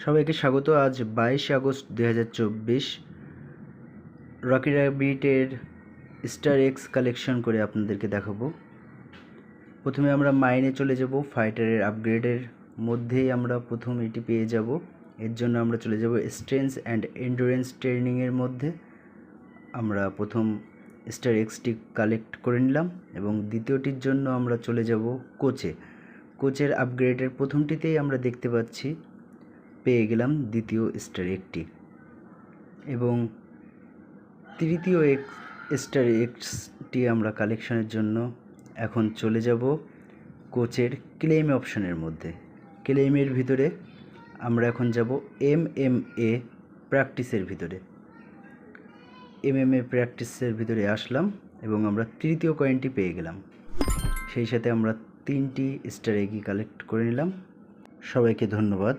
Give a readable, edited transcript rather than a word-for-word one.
সবাইকে স্বাগত। আজ 22 আগস্ট 2024 রকি র্যাবিটের স্টার এক্স কালেকশন করে আপনাদেরকে দেখাবো। প্রথমে আমরা মাইনে চলে যাব। ফাইটারের আপগ্রেডের মধ্যেই আমরা প্রথম এটি পেয়ে যাব। এর জন্য আমরা চলে যাব স্ট্রেংথ অ্যান্ড এন্ডুরেন্স ট্রেনিংয়ের মধ্যে। আমরা প্রথম স্টার এক্সটি কালেক্ট করে নিলাম এবং দ্বিতীয়টির জন্য আমরা চলে যাব কোচের আপগ্রেডের প্রথমটিতেই আমরা দেখতে পাচ্ছি পেয়ে গেলাম দ্বিতীয় স্টার একটি এবং তৃতীয় স্টার এক্সটি আমরা কালেকশনের জন্য এখন চলে যাব কোচের ক্লেম অপশনের মধ্যে। ক্লেমের ভিতরে আমরা এখন যাব MMA প্র্যাকটিসের ভিতরে। MMA প্র্যাকটিসের ভিতরে আসলাম এবং আমরা তৃতীয় কয়েনটি পেয়ে গেলাম। সেই সাথে আমরা 3টি স্টার এগি কালেক্ট করে নিলাম। সবাইকে ধন্যবাদ।